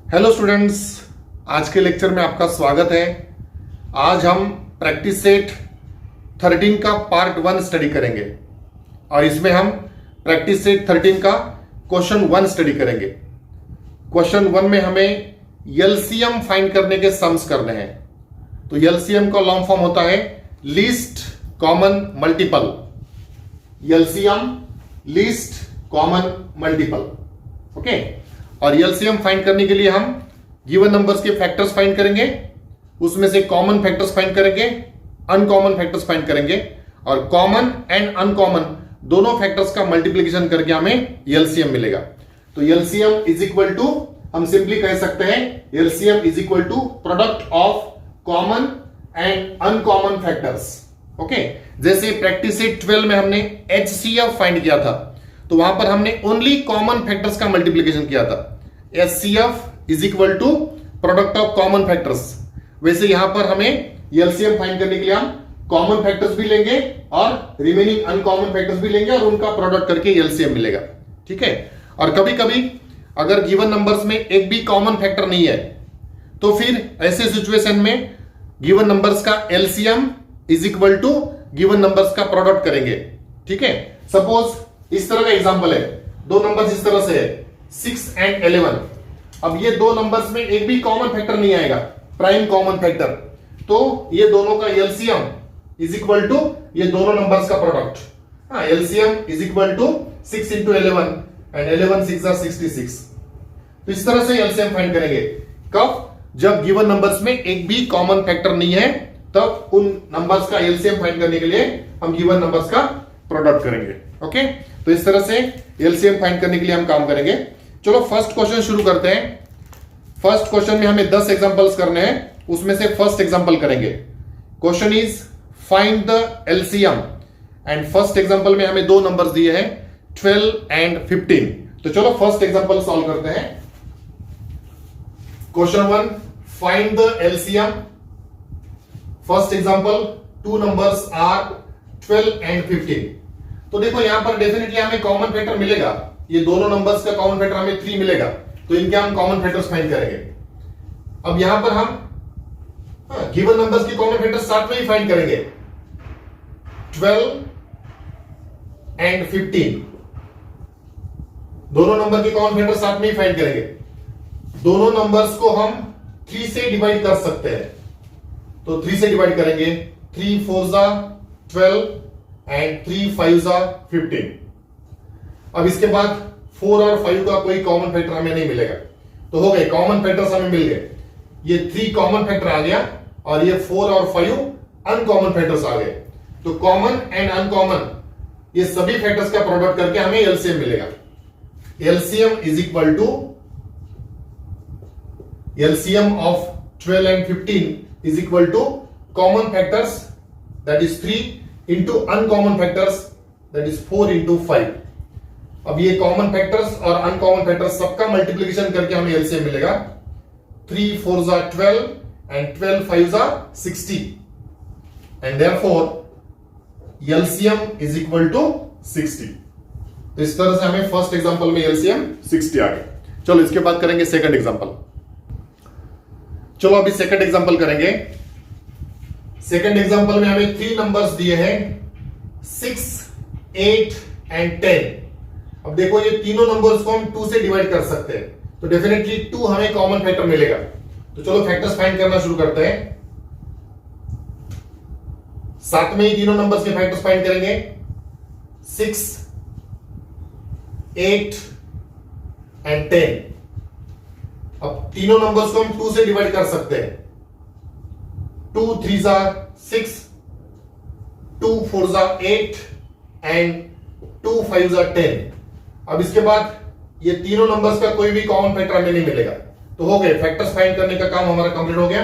Hello students, आज के lecture में आपका स्वागत है। आज हम प्रैक्टिस सेट 13 का पार्ट 1 स्टडी करेंगे और इसमें हम प्रैक्टिस सेट 13 का क्वेश्चन 1 स्टडी करेंगे। क्वेश्चन 1 में हमें एलसीएम फाइंड करने के सम्स करने हैं। तो एलसीएम का लॉन्ग फॉर्म होता है least common multiple. LCM least common multiple, okay. और एलसीएम फाइंड करने के लिए हम गिवन नंबर्स के फैक्टर्स फाइंड करेंगे, उसमें से कॉमन फैक्टर्स फाइंड करेंगे, अनकॉमन फैक्टर्स फाइंड करेंगे और कॉमन एंड अनकॉमन दोनों फैक्टर्स का मल्टीप्लिकेशन करके हमें एलसीएम मिलेगा। तो एलसीएम इज इक्वल टू, हम सिंपली कह सकते हैं LCM is equal to product of common and uncommon factors, okay. जैसे प्रैक्टिस सेट 12 में हमने एचसीएफ फाइंड किया था, तो वहां पर हमने ओनली कॉमन फैक्टर्स का मल्टीप्लिकेशन किया था। HCF is equal to product of common factors. वैसे यहां पर हमें एलसीएम फाइंड करने के लिए हम कॉमन फैक्टर्स भी लेंगे और रिमेनिंग अनकॉमन फैक्टर्स भी लेंगे और उनका प्रोडक्ट करके एलसीएम मिलेगा, ठीक है। और कभी कभी अगर गिवन नंबर्स में एक भी कॉमन फैक्टर नहीं है, तो फिर ऐसे सिचुएशन में गिवन नंबर्स का LCM is equal to given numbers का प्रोडक्ट करेंगे, ठीक है। सपोज इस तरह का एग्जांपल है, दो नंबर्स इस तरह से है 6 एंड 11। अब ये दो नंबर्स में एक भी कॉमन फैक्टर नहीं आएगा, प्राइम कॉमन फैक्टर, तो ये दोनों का एलसीएम इज इक्वल टू ये दोनों नंबर्स का product. LCM is equal to 6 into 11 and 11 6 are 66। तो इस तरह से एलसीएम फाइंड करेंगे। कब? जब गिवन नंबर्स में एक भी कॉमन फैक्टर नहीं है, तब उन नंबर्स का एलसीएम फाइंड करने के लिए हम गिवन नंबर्स का प्रोडक्ट करेंगे, ओके। तो इस तरह से एलसीएम फाइंड करने के लिए हम काम करेंगे। चलो फर्स्ट क्वेश्चन शुरू करते हैं। फर्स्ट क्वेश्चन में हमें 10 एग्जांपल्स करने हैं, उसमें से फर्स्ट एग्जांपल करेंगे। Question is find the LCM and first example में हमें दो नंबर्स दिए हैं 12 एंड 15। तो चलो फर्स्ट एग्जांपल सॉल्व करते हैं। Question 1, find the LCM. First example, two numbers are 12 and 15। तो देखो यहां पर डेफिनेटली हमें कॉमन फैक्टर मिलेगा, ये दोनों नंबर्स का कॉमन फैक्टर हमें 3 मिलेगा, तो इनके हम कॉमन फैक्टर्स फाइंड करेंगे। अब यहां पर हम गिवन नंबर्स के कॉमन फैक्टर्स साथ में ही फाइंड करेंगे, 12 एंड 15। दोनों नंबर के कॉमन फैक्टर साथ में ही फाइंड करेंगे। दोनों नंबर्स को हम 3 से डिवाइड कर सकते हैं, तो 3 से डिवाइड करेंगे। 3 4 जा 12 एंड 3 5 जा 15। अब इसके बाद 4 और 5 का कोई कॉमन फैक्टर हमें नहीं मिलेगा, तो हो गए कॉमन फैक्टर्स हमें मिल गए। ये 3 कॉमन फैक्टर आ गया और ये 4 और 5 अनकॉमन फैक्टर्स आ गए। तो कॉमन एंड अनकॉमन ये सभी फैक्टर्स का प्रोडक्ट करके हमें एलसीएम मिलेगा। LCM is equal to LCM of 12 and 15 is equal to common factors that is 3 into uncommon factors that is 4 into 5। अब ये कॉमन फैक्टर्स और अनकॉमन फैक्टर्स सबका मल्टीप्लिकेशन करके हमें एलसीएम मिलेगा। 3 4 जा 12 एंड 12 5 जा 60 and therefore LCM is equal to 60। तो इस तरह से हमें फर्स्ट एग्जांपल में एलसीएम 60 आ गया। चलो इसके बाद करेंगे सेकंड एग्जांपल। चलो अभी सेकंड एग्जांपल करेंगे। सेकंड एग्जांपल में हमें 3 नंबर्स दिए हैं 6 8 एंड 10। अब देखो ये तीनों नंबर्स को हम 2 से डिवाइड कर सकते हैं, तो डेफिनेटली 2 हमें कॉमन फैक्टर मिलेगा। तो चलो फैक्टर्स फाइंड करना शुरू करते हैं। साथ में ही तीनों नंबर्स के फैक्टर्स फाइंड करेंगे। 6 8 एंड 10। अब तीनों नंबर्स को हम 2 से डिवाइड कर सकते हैं। 2 3 जा 6, 2 4 जा 8 एंड 2 5 जा 10। अब इसके बाद ये तीनों नंबर्स का कोई भी कॉमन फैक्टर हमें नहीं मिलेगा, तो हो गए फैक्टर्स फाइंड करने का काम हमारा कंप्लीट हो गया।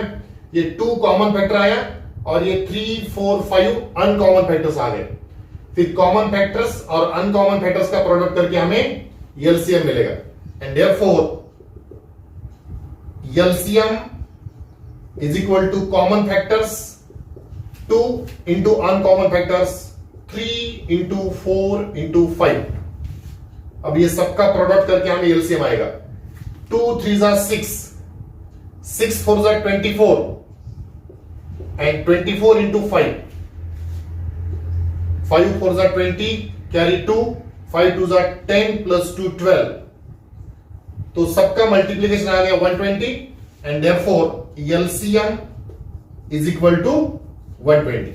ये 2 कॉमन फैक्टर आया और ये 3 4 5 अनकॉमन फैक्टर्स आ गए। फिर कॉमन फैक्टर्स और अनकॉमन फैक्टर्स का प्रोडक्ट करके हमें एलसीएम मिलेगा and therefore LCM is equal to common factors 2 into uncommon factors 3 into 4 into 5। अब ये सबका प्रोडक्ट करके हमें एलसीएम आएगा। 2 3 जा 6 6 4 जा 24 and 24 into 5, 5 4 जा 20, carry 2, 5 2 जा 10 plus 2 12, तो सबका मल्टीप्लीकेशन आ गया 120 and therefore LCM is equal to 120।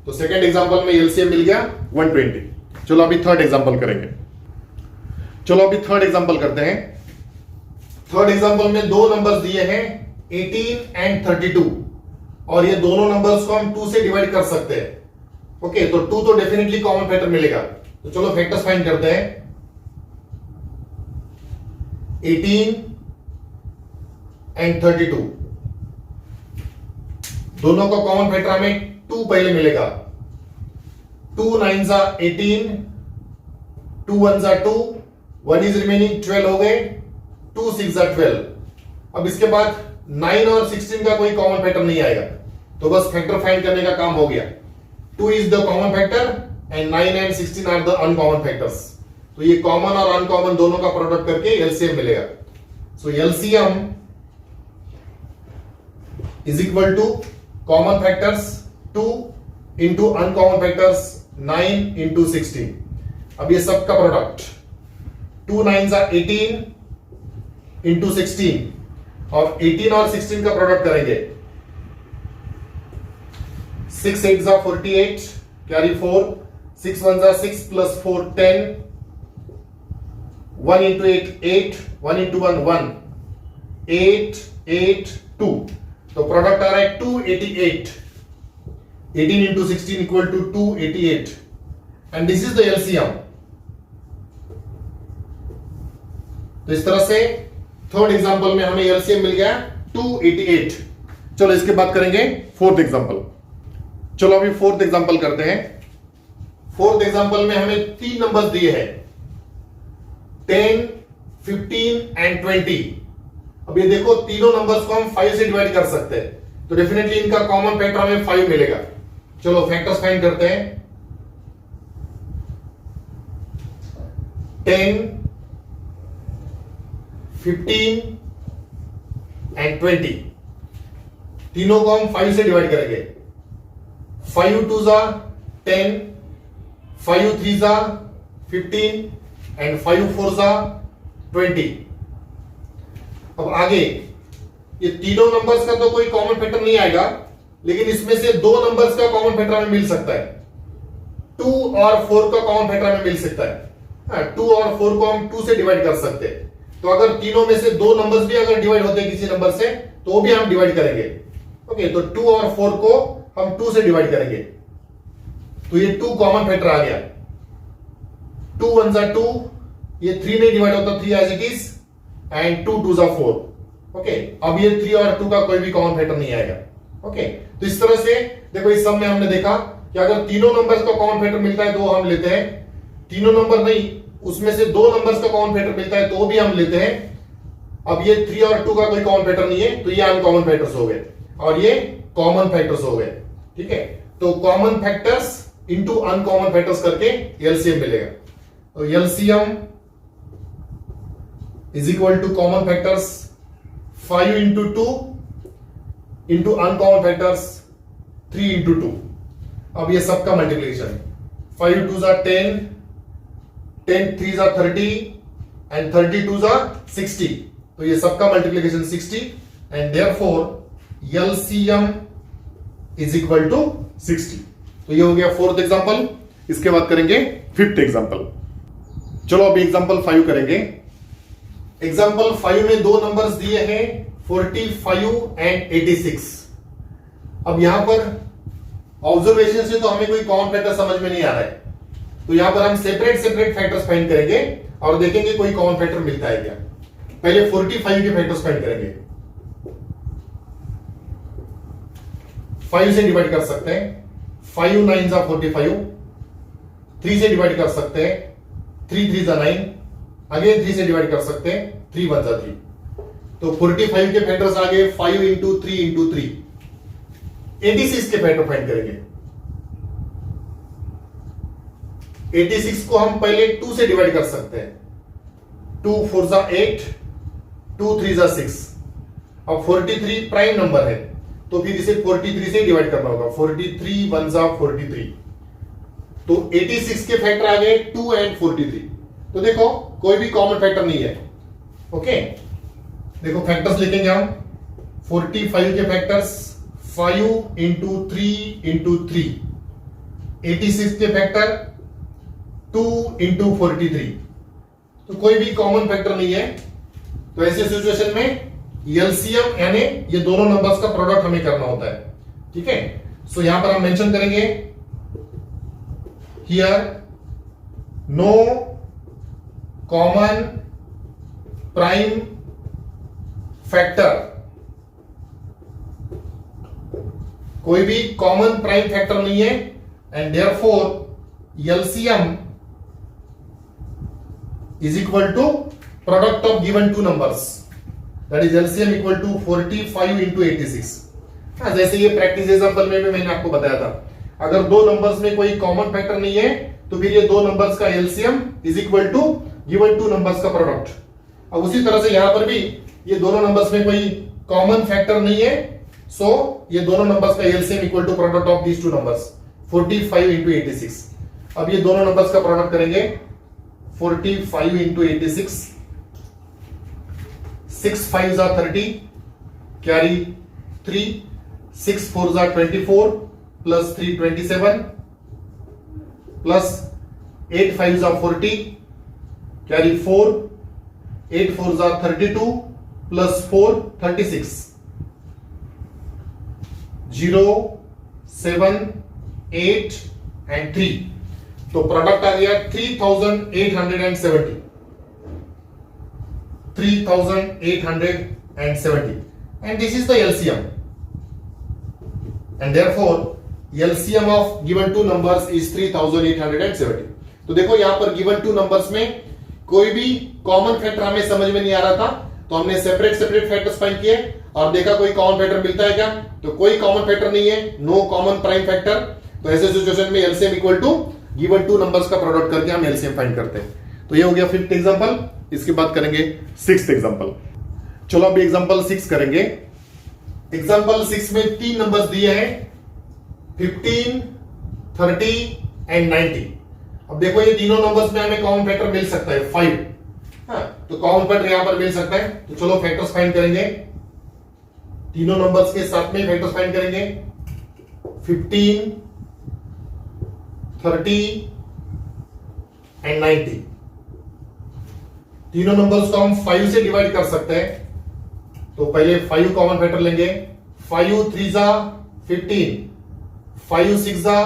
तो सेकंड एग्जांपल में LCM मिल गया 120। चलो अभी थर्ड एग्जांपल करेंगे। चलो अभी थर्ड एग्जांपल करते हैं। थर्ड एग्जांपल में दो नंबर्स दिए हैं 18 एंड 32 और ये दोनों नंबर्स को हम 2 से डिवाइड कर सकते हैं। ओके, तो 2 तो डेफिनेटली कॉमन फैक्टर मिलेगा। तो चलो फैक्टर्स फाइंड करते हैं। 18 एंड 32 दोनों का कॉमन फैक्टर हमें 2 पहले मिलेगा। 2 9 जा 18, 2 1 जा 2, 1 इज रिमेनिंग 12 हो गए, 2 6 जा 12। अब इसके बाद 9 और 16 का कोई कॉमन फैक्टर नहीं आएगा, तो बस फैक्टर फाइंड करने का काम हो गया। 2 is the common factor and 9 and 16 are the uncommon factors. तो ये कॉमन और अनकॉमन दोनों का प्रोडक्ट करके एलसीएम मिलेगा। So LCM is equal to common factors 2 into uncommon factors 9 into 16। अब ये सब का प्रोडक्ट 2 9 जा 18 इंटू 16 और 18 और 16 का प्रोडक्ट करेंगे। 6 8 जा 48, कैरी 4, 6 1 जा 6 प्लस 4 10, 1 इंटू 8 8, 1 इंटू 1 1, 8 8 2। तो प्रोडक्ट आ रहा है 288। 18 into 16 equal to 288 and this is the LCM. तो इस तरह से थर्ड एग्जांपल में हमें एलसीएम मिल गया 288। चलो इसके बाद करेंगे फोर्थ एग्जांपल। चलो अभी फोर्थ एग्जांपल करते हैं। फोर्थ एग्जांपल में हमें 3 नंबर्स दिए हैं 10 15 एंड 20। अब ये देखो तीनों नंबर्स को हम 5 से डिवाइड कर सकते हैं, तो डेफिनेटली इनका कॉमन फैक्टर हमें 5 मिलेगा। चलो फैक्टर्स फाइंड करते हैं। 10 15 एंड 20 तीनों को हम 5 से डिवाइड करेंगे। 5 2 जा 10, 5 3 जा 15 एंड 5 4 जा 20। अब आगे ये तीनों नंबर्स का तो कोई कॉमन फैक्टर नहीं आएगा, लेकिन इसमें से 2 नंबर्स का कॉमन फैक्टर हमें मिल सकता है। 2 और 4 का कॉमन फैक्टर हमें मिल सकता है। 2 और 4 को हम 2 से डिवाइड कर सकते हैं। तो अगर तीनों में से 2 नंबर्स भी अगर डिवाइड होते हैं किसी नंबर से, तो भी हम डिवाइड करेंगे। ओके, तो 2 और 4 को हम 2 से डिवाइड करेंगे, तो ये 2 कॉमन फैक्टर आ गया। 2 1 जा 2, ये 3 नहीं डिवाइड होता, 3 एज इट इज, एंड 2 2 जा 4। ओके, अब ये 3 और 2 का कोई भी कॉमन फैक्टर नहीं आएगा। ओके, तो इस तरह से देखो इस सब में हमने देखा कि अगर तीनों नंबर्स का कॉमन फैक्टर मिलता है तो हम लेते हैं, तीनों नंबर नहीं उसमें से 2 नंबर्स का कॉमन फैक्टर मिलता है तो भी हम लेते हैं। अब ये 3 और 2 का कोई कॉमन फैक्टर नहीं है, तो ये अनकॉमन फैक्टर्स हो गए और ये कॉमन फैक्टर्स हो गए। ठीक है, तो common factors into uncommon factors करके एलसीएम मिलेगा। तो LCM is equal to common factors 5 into 2 into uncommon factors 3 into 2। अब ये सबका मल्टीप्लीकेशन 5 2 जा 10, 10 3 जा 30 एंड 30 2 जा 60। तो ये सबका multiplication 60 and therefore LCM is equal to 60। तो ये हो गया फोर्थ एग्जांपल। इसके बाद करेंगे फिफ्थ एग्जांपल। चलो अभी एग्जांपल 5 करेंगे। एग्जांपल 5 में 2 नंबर्स दिए हैं 45 एंड 86। अब यहां पर ऑब्जर्वेशन से तो हमें कोई कॉमन फैक्टर समझ में नहीं आ रहा है, तो यहां पर हम सेपरेट फैक्टर्स फाइंड करेंगे और देखेंगे कोई कॉमन फैक्टर मिलता है क्या। पहले 45 के फैक्टर्स फाइंड करेंगे। 5 से डिवाइड कर सकते हैं, 5 9 जा 45, 3 से डिवाइड कर सकते हैं, 3 3 जा 9, अगेन 3 से डिवाइड कर सकते हैं, 3 1 जा 3। तो 45 के फैक्टर्स आ गए 5 इंटू 3 इंटू 3। 86 के फैक्टर फाइंड करेंगे। 86 को हम पहले 2 से डिवाइड कर सकते हैं। 2 4 जा 8, 2 3 जा 6। अब 43 प्राइम नंबर है तो फिर इसे 43 से डिवाइड करना होगा। 43 वन जा 43, तो 86 के फैक्टर आ गए 2 एंड 43। तो देखो कोई भी कॉमन फैक्टर नहीं है। ओके, देखो फैक्टर्स लिखेंगे हम। 45 के फैक्टर्स 5 इंटू 3 इंटू 3, 86 के फैक्टर 2 इंटू 43, तो कोई भी कॉमन फैक्टर नहीं है। तो ऐसे सिचुएशन में एलसीएम यानी ये दोनों नंबर्स का प्रोडक्ट हमें करना होता है। ठीक है, सो यहां पर हम मेंशन करेंगे here no common prime factor, कोई भी कॉमन प्राइम फैक्टर नहीं है, and therefore LCM is equal to product of given two numbers, that is LCM equal to 45 into 86। हाँ, जैसे ये प्रैक्टिस एग्जांपल में भी मैंने आपको बताया था, अगर दो नंबर्स में कोई कॉमन फैक्टर नहीं है तो फिर ये दो नंबर्स का LCM is equal to given two numbers का प्रोडक्ट। अब उसी तरह से यहां पर भी ये दोनों नंबर्स में कोई कॉमन फैक्टर नहीं है, सो ये दोनों नंबर्स का LCM equal to product of these two numbers 45 into 86। अब ये दोनों नंबर्स का प्रोडक्ट करेंगे 45 into 86, 6 5 जा 30, कैरी 3, 6 4 जा 24, प्लस 3 27, प्लस 8 5 जा 40, कैरी 4, 8 4 जा 32, प्लस 4 36, 0 7 8 एंड 3, तो प्रोडक्ट आ गया 3870, 3870, and this is the LCM, and therefore LCM of given two numbers is 3870। तो देखो यहां पर given two numbers में कोई भी कॉमन फैक्टर हमें समझ में नहीं आ रहा था, तो हमने सेपरेट सेपरेट फैक्टर्स फाइंड किए और देखा कोई कॉमन फैक्टर मिलता है क्या, तो कोई कॉमन फैक्टर नहीं है, नो कॉमन प्राइम फैक्टर। तो ऐसे सिचुएशन में LCM equal to given two numbers का प्रोडक्ट करके हम एलसीएम फाइंड करते हैं। तो ये हो गया 5th एग्जांपल। इसके बाद करेंगे 6th एग्जांपल। चलो अभी एग्जांपल 6 करेंगे। एग्जांपल 6 में 3 नंबर्स दिए हैं 15, 30 एंड 90। अब देखो ये तीनों नंबर्स में हमें कॉमन फैक्टर मिल सकता है 5। हाँ, तो कॉमन फैक्टर यहां पर मिल सकता है। तो चलो फैक्टर्स फाइंड करेंगे, तीनों नंबर्स के साथ में फैक्टर्स फाइंड करेंगे। 15, 30 एंड 90, तीनों नंबर्स को हम 5 से डिवाइड कर सकते हैं। तो पहले 5 कॉमन फैक्टर लेंगे। 5 3 जा 15, 5 6 जा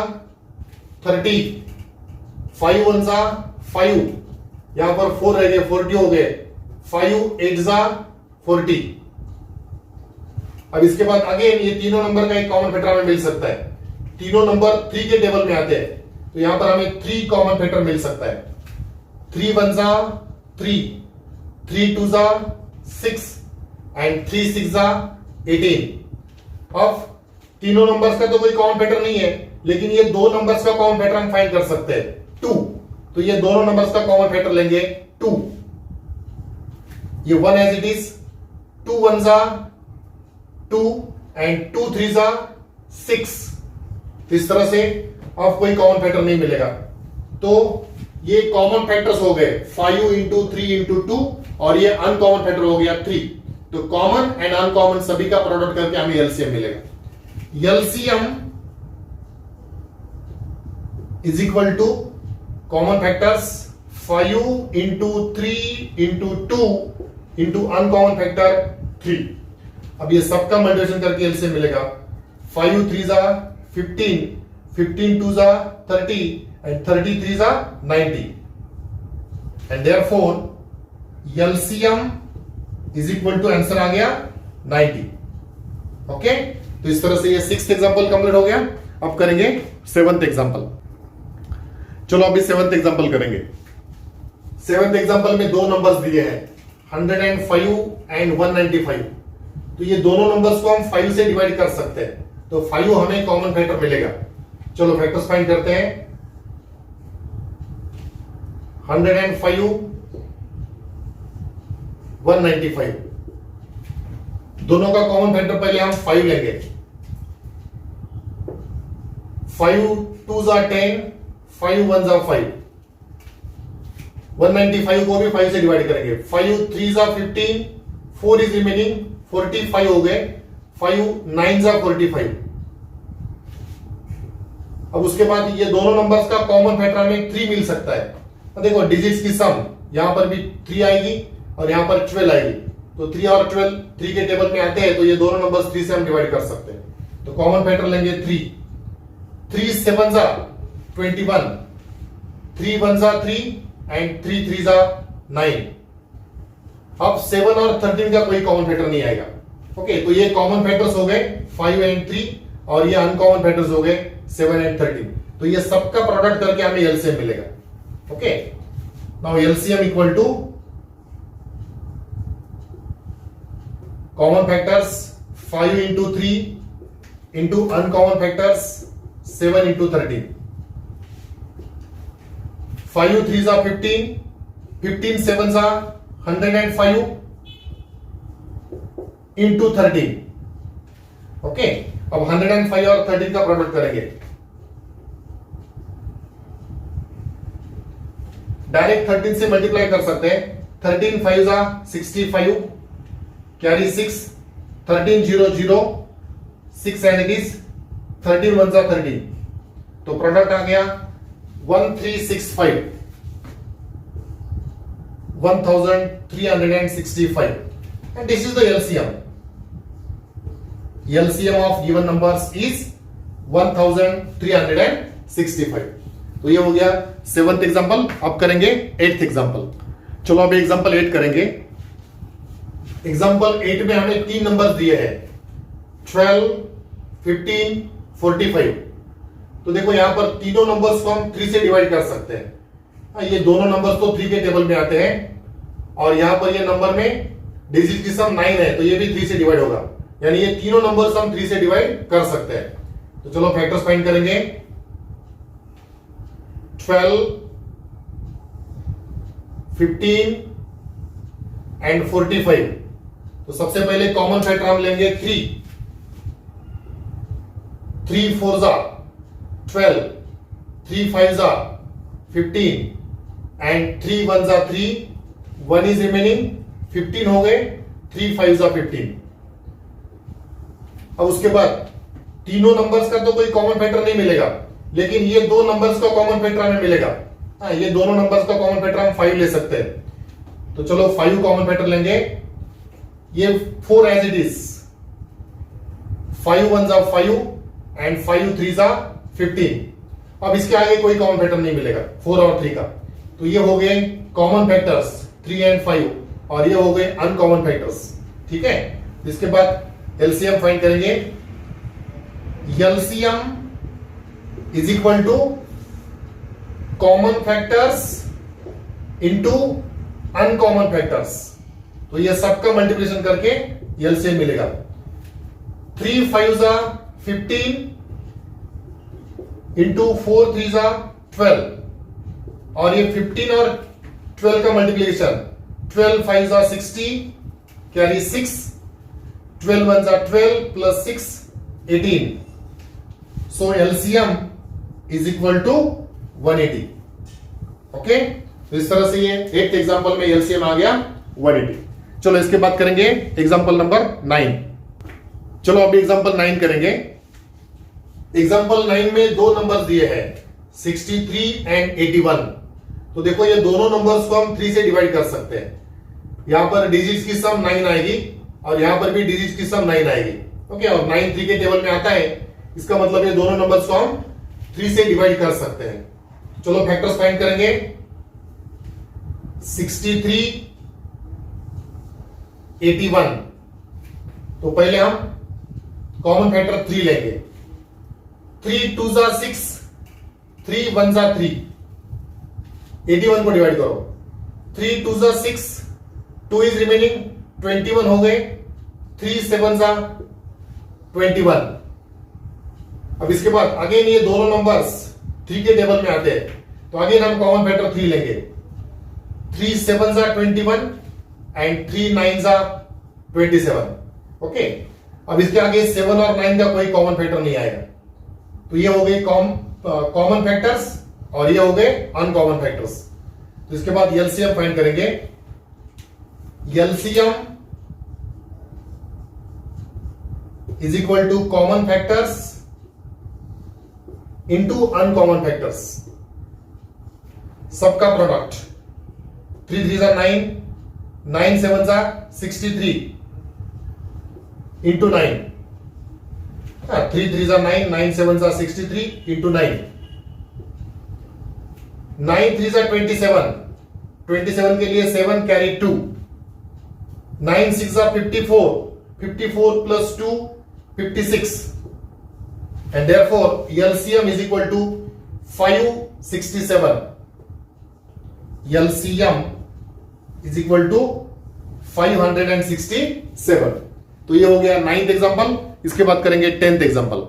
30, 5 1 जा 5, यहां पर 4 रह गए 40 हो गए, 5 8 जा 40। अब इसके बाद अगेन ये तीनों नंबर का एक कॉमन फैक्टर हमें मिल सकता है। तीनों नंबर 3 के टेबल में आते हैं, तो यहां पर हमें 3 कॉमन फैक्टर मिल सकता है। 3 1 जा 3, 3 2 जा 6 एंड 3 6 जा 18। अब तीनों नंबर्स का तो कोई कॉमन फैक्टर नहीं है, लेकिन ये दो नंबर्स का कॉमन फैक्टर हम फाइंड कर सकते हैं 2। तो ये दोनों नंबर्स का कॉमन फैक्टर लेंगे 2। ये 1 एज इट इज, 2 1 जा 2 एंड 2 3 जा 6। इस तरह से अब कोई कॉमन फैक्टर नहीं मिलेगा। तो ये कॉमन फैक्टर्स हो गए 5 इंटू 3 इंटू 2, और ये अनकॉमन फैक्टर हो गया 3। तो कॉमन एंड अनकॉमन सभी का प्रोडक्ट करके हमें एलसीएम मिलेगा। LCM is equal to common factors 5 into 3 into 2 into uncommon factor 3। अब ये सबका मल्टीप्लिकेशन करके एलसीएम मिलेगा। 5 3 जा 15, 15 2 जा 30 एंड 30 3 जा 90, and therefore LCM is equal to answer आ गया 90। ओके, तो इस तरह से ये 6th एग्जांपल कंप्लीट हो गया। अब करेंगे 7th एग्जांपल। चलो अभी 7th एग्जांपल करेंगे। 7th एग्जांपल में दो नंबर्स दिए हैं 105 एंड 195। तो ये दोनों नंबर्स को हम 5 से डिवाइड कर सकते हैं, तो 5 हमें कॉमन फैक्टर मिलेगा। चलो फैक्टर्स फाइंड करते हैं। 105 195, दोनों का कॉमन फैक्टर पहले हम 5 लेंगे। 5 2 जा 10, 5 1 जा 5, 195 को भी 5 से डिवाइड करेंगे। 5 3 जा 15, 4 इज रिमेनिंग, 45 हो गए। 5 9 जा 45। अब उसके बाद ये दोनों नंबर्स का कॉमन फैक्टर हमें 3 मिल सकता है। तो देखो डिजिट्स की सम यहां पर भी 3 आएगी और यहां पर 12 आएगी। तो 3 और 12 3 के टेबल में आते हैं, तो ये दोनों नंबर्स 3 से हम डिवाइड कर सकते हैं। तो कॉमन फैक्टर लेंगे 3। 3 7 जा 21, 3 1 जा 3 एंड 3 3 जा 9। अब 7 और 13 का कोई कॉमन फैक्टर नहीं आएगा। ओके, तो ये कॉमन फैक्टर्स हो गए 5 एंड 3 और ये अनकॉमन फैक्टर्स हो गए 7 एंड 13। तो ये सबका प्रोडक्ट करके हमें एलसीएम मिलेगा। Okay, now LCM equal to common factors 5 into 3 into uncommon factors 7 into 13। 5 3 जा 15, 15 7 जा 105 इंटू 13। ओके, अब 105 और 13 का प्रोडक्ट करेंगे। डायरेक्ट 13 से मल्टीप्लाई कर सकते हैं। 13 5 जा 65, कैरी 6, 13 0 0 6 एंड इट इज 13 1 जा 13। तो प्रोडक्ट आ गया 1365, 1365 and this is the LCM. LCM of given numbers is 1365. तो ये हो गया 7th एग्जांपल। अब करेंगे 8th एग्जांपल। चलो अभी एग्जांपल 8 करेंगे। एग्जांपल 8 में हमें 3 नंबर दिए हैं 12, 15, 45। तो देखो यहां पर तीनों नंबर्स को हम 3 से डिवाइड कर सकते हैं। ये दोनों नंबर्स तो 3 के टेबल में आते हैं और यहां पर ये नंबर में डिजिट की सम 9 है, तो ये भी 3 से डिवाइड होगा। यानी ये तीनों नंबर्स हम 3 से डिवाइड कर सकते हैं। तो चलो फैक्टर्स फाइंड करेंगे। 12, 15 एंड 45। तो सबसे पहले कॉमन फैक्टर हम लेंगे 3। 3 4 जा 12, 3 5 जा 15 एंड 3 1 जा 3, 1 इज रिमेनिंग, 15 हो गए। 3 5 जा 15। अब उसके बाद तीनों नंबर्स का तो कोई कॉमन फैक्टर नहीं मिलेगा, लेकिन ये दो नंबर्स का कॉमन फैक्टर हमें मिलेगा। हाँ, ये दोनों नंबर्स का कॉमन फैक्टर हम 5 ले सकते हैं। तो चलो 5 कॉमन फैक्टर लेंगे। ये 4 एज इट इज, 5 1 जा 5 एंड 5 3 जा 15। अब इसके आगे कोई कॉमन फैक्टर नहीं मिलेगा 4 और 3 का। तो ये हो गए कॉमन फैक्टर्स 3 एंड 5 और ये हो गए अनकॉमन फैक्टर्स। ठीक है, इसके बाद एलसीएम फाइंड करेंगे। LCM is equal to common factors into uncommon factors. तो ये सबका मल्टीप्लिकेशन करके एलसीएम मिलेगा। 3 5 जा 15 इंटू 4 3 जा 12 और ये 15 और 12 का मल्टीप्लिकेशन 12 5 जा 60, कैरी 6, 12 1 जा 12 plus 6 18। So LCM is equal to 180। Okay, तो इस तरह से ये 8th एग्जांपल में एलसीएम आ गया 180। चलो इसके बाद करेंगे एग्जांपल नंबर 9। चलो अभी एग्जांपल 9 करेंगे। एग्जांपल 9 में दो नंबर दिए हैं 63 एंड 81। तो देखो ये दोनों नंबर्स को हम 3 से डिवाइड कर सकते हैं। यहां पर डिजिट्स की सम 9 आएगी और यहां पर भी डिजिट्स की सम 9 आएगी। ओके, और 9 3 के टेबल में आता है, इसका मतलब ये दोनों नंबर्स को हम 3 से डिवाइड कर सकते हैं। चलो फैक्टर्स फाइंड करेंगे। 63 81। तो पहले हम कॉमन फैक्टर 3 लेंगे। 3 2 जा 6, 3 1 जा 3। 81 को डिवाइड करो। 3 2 जा 6, 2 इज रिमेनिंग, 21 हो गए। 3 7 जा 21। अब इसके बाद अगेन ये दोनों नंबर्स 3 के टेबल में आते हैं, तो अगेन हम कॉमन फैक्टर 3 लेंगे। 3 7 जा 21 एंड 3 9 जा 27। ओके, अब इसके आगे 7 और 9 का कोई कॉमन फैक्टर नहीं आएगा, तो ये हो गए कॉमन फैक्टर्स और ये हो गए अनकॉमन फैक्टर्स। तो इसके बाद एलसीएम फाइंड करेंगे। LCM is equal to common factors into uncommon factors, सबका प्रोडक्ट। 3 3 जा 9, 9 7 जा 63 इंटू 9, 3 3 जा 9, 9 7 जा 63 इंटू 9, 9 3 जा 27, 27 के लिए 7 कैरी 2, 9 6 जा 54, 54 plus 2 56, and therefore LCM is equal to 567. LCM is equal to 567. तो ये हो गया 9th एग्जांपल। इसके बाद करेंगे 10th एग्जांपल।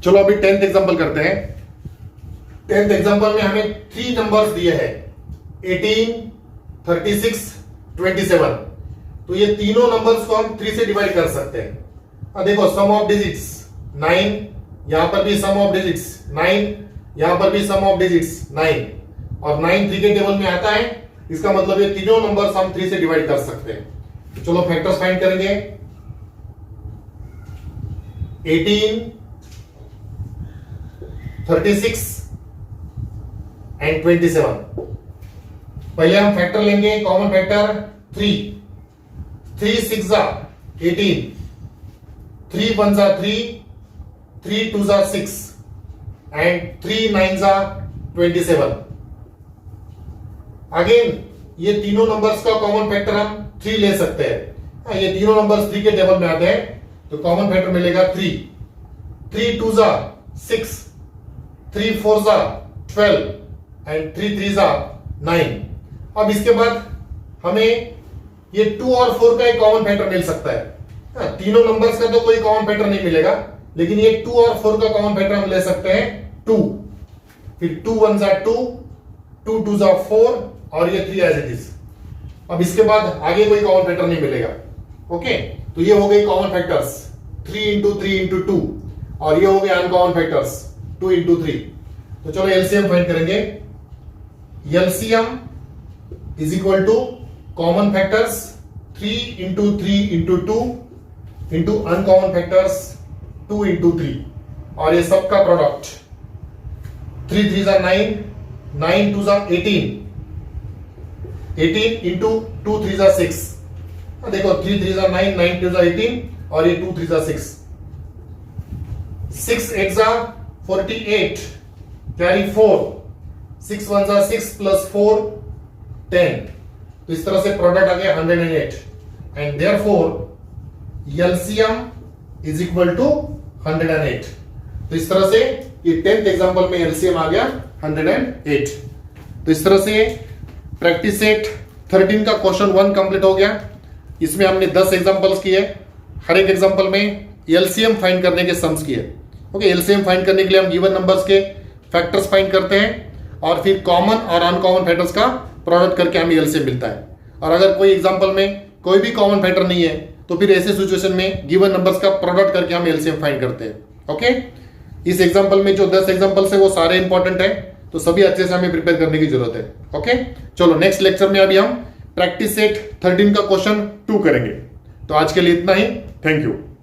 चलो अभी 10th एग्जांपल करते हैं। 10th एग्जांपल में हमें 3 नंबर्स दिए हैं, 18, 36, 27। तो ये तीनों नंबर्स को हम 3 से डिवाइड कर सकते हैं। अब देखो सम ऑफ डिजिट्स 9, यहां पर भी सम ऑफ डिजिट्स 9, यहां पर भी सम ऑफ डिजिट्स 9, और 9 3 के टेबल में आता है। इसका मतलब ये तीनों नंबर्स हम 3 से डिवाइड कर सकते हैं। तो चलो फैक्टर्स फाइंड करेंगे। 18, 36 एंड 27। पहले हम फैक्टर लेंगे, कॉमन फैक्टर 3, 3 6 जा 18, 3 1 जा 3, 3 2 जा 6 एंड 3 9 जा 27। अगेन ये तीनों नंबर्स का कॉमन फैक्टर हम 3 ले सकते हैं। ये तीनों नंबर्स 3 के टेबल में आते हैं, तो कॉमन फैक्टर मिलेगा 3, 3 2 जा 6, 3 4 जा 12 एंड 3 3 जा 9। अब इसके बाद हमें ये 2 और 4 का एक कॉमन फैक्टर मिल सकता है। तीनों नंबर्स का तो कोई कॉमन फैक्टर नहीं मिलेगा, लेकिन ये 2 और 4 का कॉमन फैक्टर हम ले सकते हैं 2। फिर 2 1 जा 2, 2 2 जा 4 और ये 3 एज इट इज। अब इसके बाद आगे कोई कॉमन फैक्टर नहीं मिलेगा। ओके, तो ये हो गए कॉमन फैक्टर्स 3 इंटू 3 इंटू 2, और ये हो गए अनकॉमन फैक्टर्स 2 इंटू 3। तो चलो एलसीएम फाइंड करेंगे। LCM is equal to common factors 3 into 3 into 2 into uncommon factors 2 into 3, और ये सबका प्रोडक्ट। 3 3 जा 9, 9 2 जा 18, 18 इंटू 2 3 जा 6। देखो 3 3 जा 9, 9 2 जा 18, और ये 2 3 जा 6, 6 8 जा 48 कैरी 4, 6 1 जा 6 प्लस 4 10। तो इस तरह से प्रोडक्ट आ गया 108, and therefore LCM is equal to 108। तो इस तरह से ये 10th एग्जांपल में एलसीएम आ गया 108। तो इस तरह से प्रैक्टिस सेट 13 का क्वेश्चन 1 कंप्लीट हो गया। इसमें हमने 10 एग्जांपल्स किए, हर एक एग्जांपल में एलसीएम फाइंड करने के सम्स किए। ओके, एलसीएम फाइंड करने के लिए हम गिवन नंबर्स के फैक्टर्स फाइंड करते हैं, और फिर कॉमन और अनकॉमन फैक्टर्स का प्रोडक्ट करके हमें एलसीएम मिलता है। और अगर कोई एग्जांपल में कोई भी कॉमन फैक्टर नहीं है, तो फिर ऐसे सिचुएशन में गिवन नंबर्स का प्रोडक्ट करके हम एलसीएम फाइंड करते हैं। ओके, इस एग्जांपल में जो 10 एग्जांपल्स है वो सारे इंपॉर्टेंट है, तो सभी अच्छे से हमें प्रिपेयर करने की जरूरत है। ओके, चलो नेक्स्ट लेक्चर में अभी हम प्रैक्टिस सेट 13 का क्वेश्चन 2 करेंगे। तो आज के लिए इतना ही, थैंक यू।